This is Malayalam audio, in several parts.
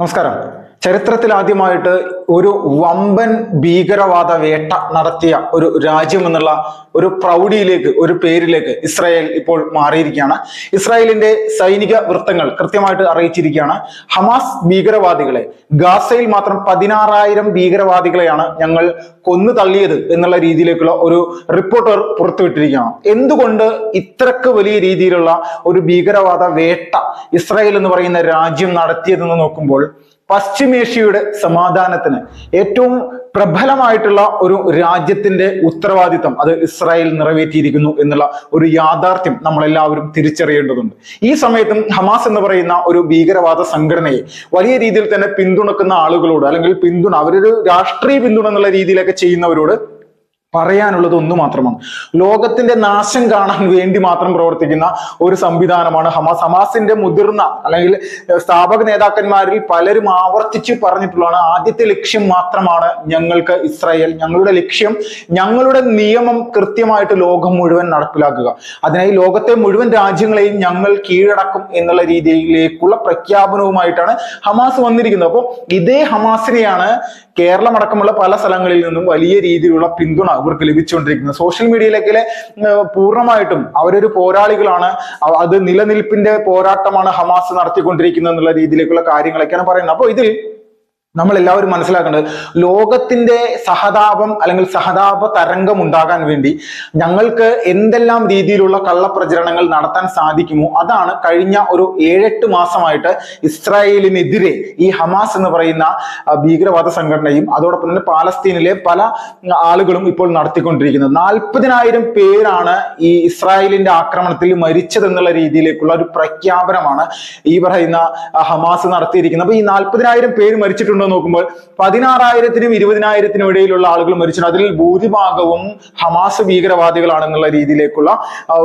നമസ്കാരം. ചരിത്രത്തിൽ ആദ്യമായിട്ട് ഒരു വമ്പൻ ഭീകരവാദ വേട്ട നടത്തിയ ഒരു രാജ്യം എന്നുള്ള ഒരു പ്രൗഢിയിലേക്ക്, ഒരു പേരിലേക്ക് ഇസ്രായേൽ ഇപ്പോൾ മാറിയിരിക്കുകയാണ്. ഇസ്രായേലിന്റെ സൈനിക വൃത്തങ്ങൾ കൃത്യമായിട്ട് അറിയിച്ചിരിക്കുകയാണ്, ഹമാസ് ഭീകരവാദികളെ, ഗാസയിൽ മാത്രം 16,000 ഭീകരവാദികളെയാണ് ഞങ്ങൾ കൊന്നു തള്ളിയത് എന്നുള്ള രീതിയിലേക്കുള്ള ഒരു റിപ്പോർട്ട് പുറത്തുവിട്ടിരിക്കുകയാണ്. എന്തുകൊണ്ട് ഇത്രക്ക് വലിയ രീതിയിലുള്ള ഒരു ഭീകരവാദ വേട്ട ഇസ്രായേൽ എന്ന് പറയുന്ന രാജ്യം നടത്തിയതെന്ന് നോക്കുമ്പോൾ, പശ്ചിമേഷ്യയുടെ സമാധാനത്തിന് ഏറ്റവും പ്രബലമായിട്ടുള്ള ഒരു രാജ്യത്തിന്റെ ഉത്തരവാദിത്തം അത് ഇസ്രായേൽ നിറവേറ്റിയിരിക്കുന്നു എന്നുള്ള ഒരു യാഥാർത്ഥ്യം നമ്മളെല്ലാവരും തിരിച്ചറിയേണ്ടതുണ്ട്. ഈ സമയത്തും ഹമാസ് എന്ന് പറയുന്ന ഒരു ഭീകരവാദ സംഘടനയെ വലിയ രീതിയിൽ തന്നെ പിന്തുണക്കുന്ന ആളുകളോട്, അല്ലെങ്കിൽ അവരൊരു രാഷ്ട്രീയ പിന്തുണ എന്നുള്ള രീതിയിലൊക്കെ ചെയ്യുന്നവരോട് പറയാനുള്ളത് ഒന്നു മാത്രമാണ്: ലോകത്തിന്റെ നാശം കാണാൻ വേണ്ടി മാത്രം പ്രവർത്തിക്കുന്ന ഒരു സംവിധാനമാണ് ഹമാസ്. ഹമാസിന്റെ മുതിർന്ന അല്ലെങ്കിൽ സ്ഥാപക നേതാക്കന്മാരിൽ പലരും ആവർത്തിച്ച് പറഞ്ഞിട്ടുള്ളതാണ്, ആദ്യത്തെ ലക്ഷ്യം മാത്രമാണ് ഞങ്ങൾക്ക് ഇസ്രായേൽ, ഞങ്ങളുടെ ലക്ഷ്യം ഞങ്ങളുടെ നിയമം കൃത്യമായിട്ട് ലോകം മുഴുവൻ നടപ്പിലാക്കുക, അതിനായി ലോകത്തെ മുഴുവൻ രാജ്യങ്ങളെയും ഞങ്ങൾ കീഴടക്കും എന്നുള്ള രീതിയിലേക്കുള്ള പ്രഖ്യാപനവുമായിട്ടാണ് ഹമാസ് വന്നിരിക്കുന്നത്. അപ്പോൾ ഇതേ ഹമാസിനെയാണ് കേരളം അടക്കമുള്ള പല സ്ഥലങ്ങളിൽ നിന്നും വലിയ രീതിയിലുള്ള പിന്തുണ ഇവർക്ക് ലഭിച്ചുകൊണ്ടിരിക്കുന്നത്. സോഷ്യൽ മീഡിയയിലേക്ക് പൂർണ്ണമായിട്ടും അവരൊരു പോരാളികളാണ്, അത് നിലനിൽപ്പിന്റെ പോരാട്ടമാണ് ഹമാസ് നടത്തിക്കൊണ്ടിരിക്കുന്നത് എന്നുള്ള രീതിയിലേക്കുള്ള കാര്യങ്ങളൊക്കെയാണ് പറയുന്നത്. അപ്പോൾ ഇതിൽ നമ്മൾ എല്ലാവരും മനസ്സിലാക്കേണ്ടത്, ലോകത്തിന്റെ സഹതാപം അല്ലെങ്കിൽ സഹതാപ തരംഗം ഉണ്ടാകാൻ വേണ്ടി ഞങ്ങൾക്ക് എന്തെല്ലാം രീതിയിലുള്ള കള്ളപ്രചരണങ്ങൾ നടത്താൻ സാധിക്കുമോ അതാണ് കഴിഞ്ഞ ഒരു 7-8 മാസമായിട്ട് ഇസ്രായേലിനെതിരെ ഈ ഹമാസ് എന്ന് പറയുന്ന ഭീകരവാദ സംഘടനയും അതോടൊപ്പം തന്നെ പാലസ്തീനിലെ പല ആളുകളും ഇപ്പോൾ നടത്തിക്കൊണ്ടിരിക്കുന്നത്. 40,000 പേരാണ് ഈ ഇസ്രായേലിന്റെ ആക്രമണത്തിൽ മരിച്ചതെന്നുള്ള രീതിയിലേക്കുള്ള ഒരു പ്രഖ്യാപനമാണ് ഈ പറയുന്ന ഹമാസ് നടത്തിയിരിക്കുന്നത്. അപ്പൊ ഈ 40,000 പേര് മരിച്ചിട്ടുണ്ട് നോക്കുമ്പോൾ 16,000-നും 20,000-നും ഇടയിലുള്ള ആളുകൾ മരിച്ചു. അതിൽ ഭൂരിഭാഗവും ഹമാസ് ഭീകരവാദികളാണെന്നുള്ള രീതിയിലേക്കുള്ള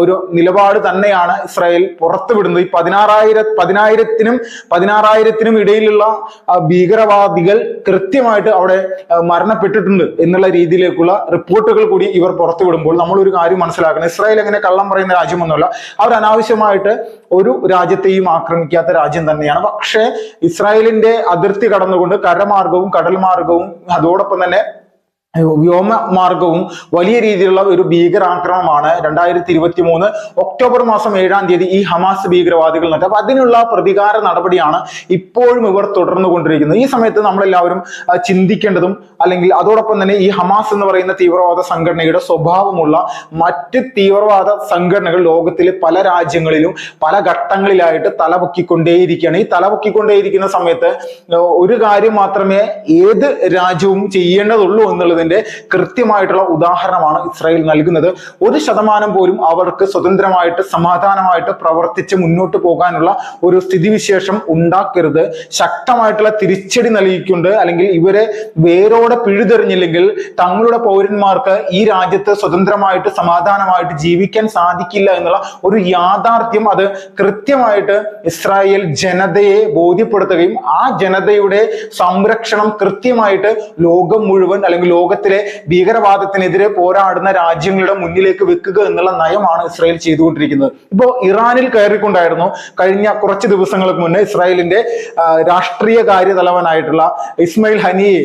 ഒരു നിലപാട് തന്നെയാണ് ഇസ്രായേൽ പുറത്തുവിടുന്നത്. ഈ 16,000-നും ഇടയിലുള്ള ഭീകരവാദികൾ കൃത്യമായിട്ട് അവിടെ മരണപ്പെട്ടിട്ടുണ്ട് എന്നുള്ള രീതിയിലേക്കുള്ള റിപ്പോർട്ടുകൾ കൂടി ഇവർ പുറത്തുവിടുമ്പോൾ നമ്മൾ ഒരു കാര്യം മനസ്സിലാക്കണം: ഇസ്രായേൽ അങ്ങനെ കള്ളം പറയുന്ന രാജ്യമൊന്നുമല്ല. അവർ അനാവശ്യമായിട്ട് ഒരു രാജ്യത്തെയും ആക്രമിക്കാത്ത രാജ്യം തന്നെയാണ്. പക്ഷേ ഇസ്രായേലിന്റെ അതിർത്തി കടന്നുകൊണ്ട് കരമാർഗവും കടൽ മാർഗവും അതോടൊപ്പം തന്നെ വ്യോമമാർഗവും വലിയ രീതിയിലുള്ള ഒരു ഭീകരാക്രമണമാണ് 2023 ഒക്ടോബർ മാസം 7-ാം തീയതി ഈ ഹമാസ് ഭീകരവാദികൾ നടത്തി. അപ്പൊ അതിനുള്ള പ്രതികാര നടപടിയാണ് ഇപ്പോഴും ഇവർ തുടർന്നു കൊണ്ടിരിക്കുന്നത്. ഈ സമയത്ത് നമ്മളെല്ലാവരും ചിന്തിക്കേണ്ടതും, അല്ലെങ്കിൽ അതോടൊപ്പം തന്നെ ഈ ഹമാസ് എന്ന് പറയുന്ന തീവ്രവാദ സംഘടനയുടെ സ്വഭാവമുള്ള മറ്റ് തീവ്രവാദ സംഘടനകൾ ലോകത്തിലെ പല രാജ്യങ്ങളിലും പല ഘട്ടങ്ങളിലായിട്ട് തലപൊക്കിക്കൊണ്ടേയിരിക്കുകയാണ്. ഈ തലപൊക്കിക്കൊണ്ടേയിരിക്കുന്ന സമയത്ത് ഒരു കാര്യം മാത്രമേ ഏത് രാജ്യവും ചെയ്യേണ്ടതുള്ളൂ എന്നുള്ളതിന്റെ കൃത്യമായിട്ടുള്ള ഉദാഹരണമാണ് ഇസ്രായേൽ നൽകുന്നത്. 1% പോലും അവർക്ക് സ്വതന്ത്രമായിട്ട് സമാധാനമായിട്ട് പ്രവർത്തിച്ച് മുന്നോട്ട് പോകാനുള്ള ഒരു സ്ഥിതിവിശേഷം ഉണ്ടാക്കരുത്. ശക്തമായിട്ടുള്ള തിരിച്ചടി നൽകിക്കൊണ്ട്, അല്ലെങ്കിൽ ഇവരെ വേരോടെ പിഴുതെറിഞ്ഞില്ലെങ്കിൽ തങ്ങളുടെ പൗരന്മാർക്ക് ഈ രാജ്യത്ത് സ്വതന്ത്രമായിട്ട് സമാധാനമായിട്ട് ജീവിക്കാൻ സാധിക്കില്ല എന്നുള്ള ഒരു യാഥാർത്ഥ്യം അത് കൃത്യമായിട്ട് ഇസ്രായേൽ ജനതയെ ബോധ്യപ്പെടുത്തുകയും ആ ജനതയുടെ സംരക്ഷണം കൃത്യമായിട്ട് ലോകം മുഴുവൻ, അല്ലെങ്കിൽ ലോകത്തിലെ ഭീകരവാദത്തിനെതിരെ പോരാടുന്ന രാജ്യങ്ങളുടെ മുന്നിലേക്ക് വെക്കുക എന്നുള്ള നയമാണ് ഇസ്രായേൽ ചെയ്തുകൊണ്ടിരിക്കുന്നത്. ഇപ്പോ ഇറാനിൽ കയറിക്കൊണ്ടായിരുന്നു കഴിഞ്ഞ കുറച്ച് ദിവസങ്ങൾക്ക് മുന്നേ ഇസ്രായേലിന്റെ രാഷ്ട്രീയ കാര്യതലവനായിട്ടുള്ള ഇസ്മായിൽ ഹനിയെ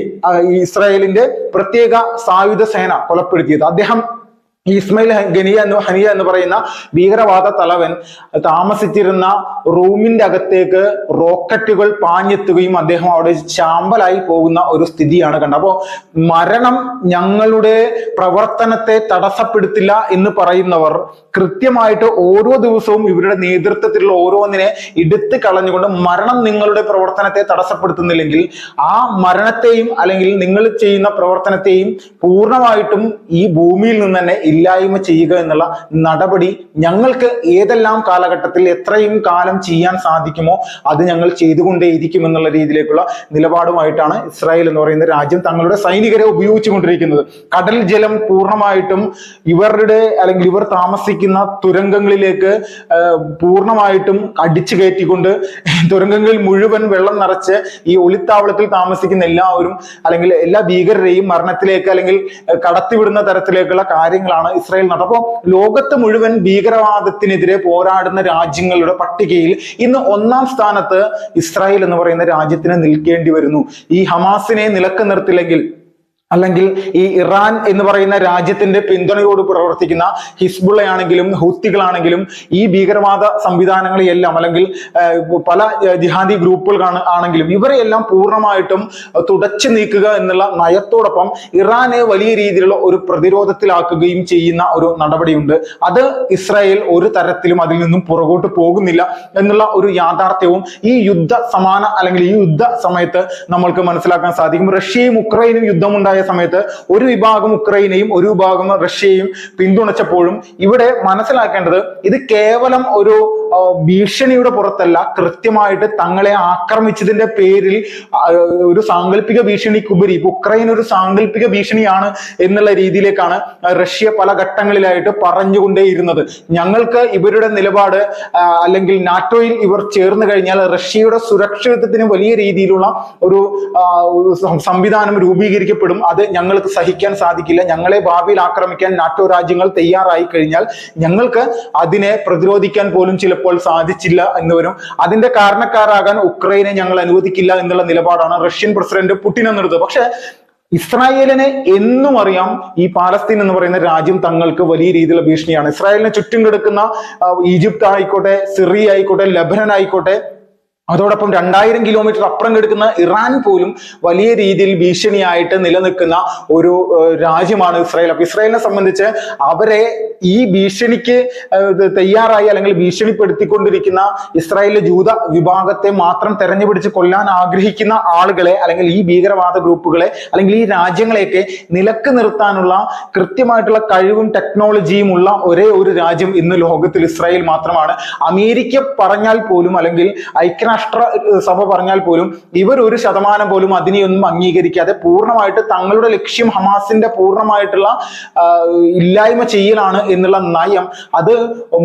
ഇസ്രായേലിന്റെ പ്രത്യേക സായുധ സേന കൊലപ്പെടുത്തിയത്. അദ്ദേഹം ഇസ്മായിൽ ഹനിയ എന്ന് പറയുന്ന ഭീകരവാദ തലവൻ താമസിച്ചിരുന്ന റൂമിന്റെ അകത്തേക്ക് റോക്കറ്റുകൾ പാഞ്ഞെത്തുകയും അദ്ദേഹം അവിടെ ചാമ്പലായി പോകുന്ന ഒരു സ്ഥിതിയാണ് കണ്ടത്. അപ്പോ മരണം ഞങ്ങളുടെ പ്രവർത്തനത്തെ തടസ്സപ്പെടുത്തില്ല എന്ന് പറയുന്നവർ കൃത്യമായിട്ട് ഓരോ ദിവസവും ഇവരുടെ നേതൃത്വത്തിലുള്ള ഓരോന്നിനെ എടുത്തു കളഞ്ഞുകൊണ്ട്, മരണം നിങ്ങളുടെ പ്രവർത്തനത്തെ തടസ്സപ്പെടുത്തുന്നില്ലെങ്കിൽ ആ മരണത്തെയും അല്ലെങ്കിൽ നിങ്ങൾ ചെയ്യുന്ന പ്രവർത്തനത്തെയും പൂർണ്ണമായിട്ടും ഈ ഭൂമിയിൽ നിന്ന് തന്നെ ഇല്ലായ്മ ചെയ്യുക എന്നുള്ള നടപടി ഞങ്ങൾക്ക് ഏതെല്ലാം കാലഘട്ടത്തിൽ എത്രയും കാലം ചെയ്യാൻ സാധിക്കുമോ അത് ഞങ്ങൾ ചെയ്തുകൊണ്ടേയിരിക്കും എന്നുള്ള രീതിയിലേക്കുള്ള നിലപാടുമായിട്ടാണ് ഇസ്രായേൽ എന്ന് പറയുന്ന രാജ്യം തങ്ങളുടെ സൈനികരെ ഉപയോഗിച്ചുകൊണ്ടിരിക്കുന്നത്. കടൽ ജലം പൂർണ്ണമായിട്ടും ഇവർ താമസിക്കുന്ന തുരങ്കങ്ങളിലേക്ക് പൂർണ്ണമായിട്ടും അടിച്ചു കയറ്റിക്കൊണ്ട് തുരങ്കങ്ങളിൽ മുഴുവൻ വെള്ളം നിറച്ച് ഈ ഒളിത്താവളത്തിൽ താമസിക്കുന്ന എല്ലാവരും, അല്ലെങ്കിൽ എല്ലാ ഭീകരരെയും മരണത്തിലേക്ക് അല്ലെങ്കിൽ കടത്തിവിടുന്ന തരത്തിലേക്കുള്ള കാര്യങ്ങളാണ് ശ്രമങ്ങളാണ് ഇസ്രായേൽ നടത്തുന്നത്. അപ്പോൾ ലോകത്ത് മുഴുവൻ ഭീകരവാദത്തിനെതിരെ പോരാടുന്ന രാജ്യങ്ങളുടെ പട്ടികയിൽ ഇന്ന് 1-ാം സ്ഥാനത്ത് ഇസ്രായേൽ എന്ന് പറയുന്ന രാജ്യത്തിന് നിൽക്കേണ്ടി വരുന്നു. ഈ ഹമാസിനെ നിലക്ക് നിർത്തില്ലെങ്കിൽ, അല്ലെങ്കിൽ ഈ ഇറാൻ എന്ന് പറയുന്ന രാജ്യത്തിന്റെ പിന്തുണയോട് പ്രവർത്തിക്കുന്ന ഹിസ്ബുള്ളയാണെങ്കിലും ഹൂത്തികളാണെങ്കിലും ഈ ഭീകരവാദ സംവിധാനങ്ങളെയെല്ലാം, അല്ലെങ്കിൽ പല ജിഹാദി ഗ്രൂപ്പുകൾ ആണെങ്കിലും ഇവരെയെല്ലാം പൂർണ്ണമായിട്ടും തുടച്ചു നീക്കുക എന്നുള്ള നയത്തോടൊപ്പം ഇറാനെ വലിയ രീതിയിലുള്ള ഒരു പ്രതിരോധത്തിലാക്കുകയും ചെയ്യുന്ന ഒരു നടപടിയുണ്ട്. അത് ഇസ്രായേൽ ഒരു തരത്തിലും അതിൽ നിന്നും പുറകോട്ട് പോകുന്നില്ല എന്നുള്ള ഒരു യാഥാർത്ഥ്യവും ഈ യുദ്ധ സമാന അല്ലെങ്കിൽ ഈ യുദ്ധ സമയത്ത് നമ്മൾക്ക് മനസ്സിലാക്കാൻ സാധിക്കും. റഷ്യയും ഉക്രൈനും യുദ്ധമുണ്ടായ സമയത്ത് ഒരു വിഭാഗം ഉക്രൈനെയും ഒരു വിഭാഗം റഷ്യയെയും പിന്തുണച്ചപ്പോഴും ഇവിടെ മനസ്സിലാക്കേണ്ടത് ഇത് കേവലം ഒരു ഭീഷണിയുടെ പുറത്തല്ല, കൃത്യമായിട്ട് തങ്ങളെ ആക്രമിച്ചതിന്റെ പേരിൽ ഒരു സാങ്കല്പിക ഭീഷണിക്കുപരി ഇപ്പൊ ഉക്രൈൻ ഒരു സാങ്കല്പിക ഭീഷണിയാണ് എന്നുള്ള രീതിയിലേക്കാണ് റഷ്യ പല ഘട്ടങ്ങളിലായിട്ട് പറഞ്ഞുകൊണ്ടേയിരുന്നത്. ഞങ്ങൾക്ക് ഇവരുടെ നിലപാട് അല്ലെങ്കിൽ നാറ്റോയിൽ ഇവർ ചേർന്ന് കഴിഞ്ഞാൽ റഷ്യയുടെ സുരക്ഷിതത്വത്തിന് വലിയ രീതിയിലുള്ള ഒരു സംവിധാനം രൂപീകരിക്കപ്പെടും, അത് ഞങ്ങൾക്ക് സഹിക്കാൻ സാധിക്കില്ല, ഞങ്ങളെ ഭാവിയിൽ ആക്രമിക്കാൻ നാറ്റോ രാജ്യങ്ങൾ തയ്യാറായി കഴിഞ്ഞാൽ ഞങ്ങൾക്ക് അതിനെ പ്രതിരോധിക്കാൻ പോലും ചിലപ്പോൾ സാധിച്ചില്ല എന്ന് വരും. അതിന്റെ കാരണക്കാരാകാൻ ഉക്രൈനെ ഞങ്ങൾ അനുവദിക്കില്ല എന്നുള്ള നിലപാടാണ് റഷ്യൻ പ്രസിഡന്റ് പുടിൻ എന്നെടുത്തത്. പക്ഷെ ഇസ്രായേലിനെ എന്നും അറിയാം ഈ പാലസ്തീൻ എന്ന് പറയുന്ന രാജ്യം തങ്ങൾക്ക് വലിയ രീതിയിലുള്ള ഭീഷണിയാണ്. ഇസ്രായേലിനെ ചുറ്റും കിടക്കുന്ന ഈജിപ്ത് ആയിക്കോട്ടെ, സിറിയ ആയിക്കോട്ടെ, ലെബനൻ ആയിക്കോട്ടെ, അതോടൊപ്പം 2000 കിലോമീറ്റർ അപ്പുറം കിടക്കുന്ന ഇറാൻ പോലും വലിയ രീതിയിൽ ഭീഷണിയായിട്ട് നിലനിൽക്കുന്ന ഒരു രാജ്യമാണ് ഇസ്രായേൽ. അപ്പൊ ഇസ്രായേലിനെ സംബന്ധിച്ച് അവരെ ഈ ഭീഷണിക്ക് തയ്യാറായി അല്ലെങ്കിൽ ഭീഷണിപ്പെടുത്തിക്കൊണ്ടിരിക്കുന്ന ഇസ്രായേലിലെ ജൂത വിഭാഗത്തെ മാത്രം തെരഞ്ഞുപിടിച്ച് കൊല്ലാൻ ആഗ്രഹിക്കുന്ന ആളുകളെ, അല്ലെങ്കിൽ ഈ ഭീകരവാദ ഗ്രൂപ്പുകളെ, അല്ലെങ്കിൽ ഈ രാജ്യങ്ങളെയൊക്കെ നിലക്ക് നിർത്താനുള്ള കൃത്യമായിട്ടുള്ള കഴിവും ടെക്നോളജിയും ഉള്ള ഒരേ ഒരു രാജ്യം ഇന്ന് ലോകത്തിൽ ഇസ്രായേൽ മാത്രമാണ്. അമേരിക്ക പറഞ്ഞാൽ പോലും, അല്ലെങ്കിൽ ഐക്യരാഷ്ട്ര സഭ പറഞ്ഞാൽ പോലും ഇവർ 1% പോലും അതിനെയൊന്നും അംഗീകരിക്കാതെ പൂർണ്ണമായിട്ട് തങ്ങളുടെ ലക്ഷ്യം ഹമാസിന്റെ പൂർണ്ണമായിട്ടുള്ള ഇല്ലായ്മ ചെയ്യലാണ് എന്നുള്ള നയം, അത്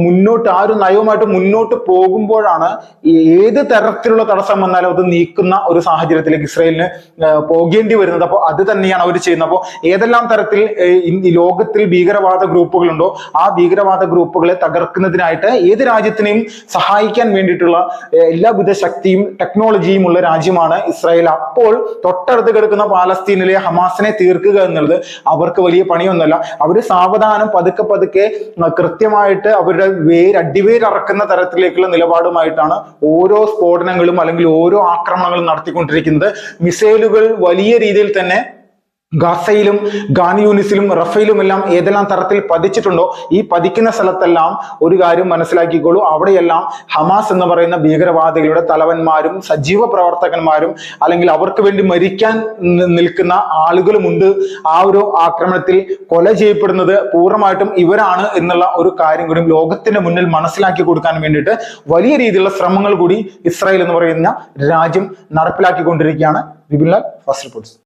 മുന്നോട്ട് ആ ഒരു നയവുമായിട്ട് മുന്നോട്ട് പോകുമ്പോഴാണ് ഏത് തരത്തിലുള്ള തടസ്സം വന്നാലും അത് നീക്കുന്ന ഒരു സാഹചര്യത്തിലേക്ക് ഇസ്രായേലിന് പോകേണ്ടി വരുന്നത്. അപ്പോൾ അത് തന്നെയാണ് അവർ ചെയ്യുന്നത്. അപ്പോൾ ഏതെല്ലാം തരത്തിൽ ഈ ലോകത്തിൽ ഭീകരവാദ ഗ്രൂപ്പുകളുണ്ടോ ആ ഭീകരവാദ ഗ്രൂപ്പുകളെ തകർക്കുന്നതിനായിട്ട് ഏത് രാജ്യത്തിനെയും സഹായിക്കാൻ വേണ്ടിയിട്ടുള്ള എല്ലാവിധ ശക്തിയും ടെക്നോളജിയും ഉള്ള രാജ്യമാണ് ഇസ്രായേൽ. അപ്പോൾ തൊട്ടടുത്ത് കിടക്കുന്ന പാലസ്തീനിലെ ഹമാസിനെ തീർക്കുക എന്നുള്ളത് അവർക്ക് വലിയ പണിയൊന്നുമല്ല. അവർ സാവധാനം പതുക്കെ കൃത്യമായിട്ട് അവരുടെ അടിവേരറക്കുന്ന തരത്തിലേക്കുള്ള നിലപാടുമായിട്ടാണ് ഓരോ സ്ഫോടനങ്ങളും അല്ലെങ്കിൽ ഓരോ ആക്രമണങ്ങളും നടത്തിക്കൊണ്ടിരിക്കുന്നത്. മിസൈലുകൾ വലിയ രീതിയിൽ തന്നെ ഗാസയിലും ഖാൻ യൂനിസിലും റഫയിലും എല്ലാം ഏതെല്ലാം തരത്തിൽ പതിച്ചിട്ടുണ്ടോ ഈ പതിക്കുന്ന സ്ഥലത്തെല്ലാം ഒരു കാര്യം മനസ്സിലാക്കിക്കോളൂ, അവിടെയെല്ലാം ഹമാസ് എന്ന് പറയുന്ന ഭീകരവാദികളുടെ തലവന്മാരും സജീവ പ്രവർത്തകന്മാരും അല്ലെങ്കിൽ അവർക്ക് വേണ്ടി മരിക്കാൻ നിൽക്കുന്ന ആളുകളുമുണ്ട്. ആ ഒരു ആക്രമണത്തിൽ കൊല ചെയ്യപ്പെടുന്നത് പൂർണ്ണമായിട്ടും ഇവരാണ് എന്നുള്ള ഒരു കാര്യം കൂടി ലോകത്തിന്റെ മുന്നിൽ മനസ്സിലാക്കി കൊടുക്കാൻ വേണ്ടിയിട്ട് വലിയ രീതിയിലുള്ള ശ്രമങ്ങൾ കൂടി ഇസ്രായേൽ എന്ന് പറയുന്ന രാജ്യം നടപ്പിലാക്കിക്കൊണ്ടിരിക്കുകയാണ്. Vipinlal, first reports.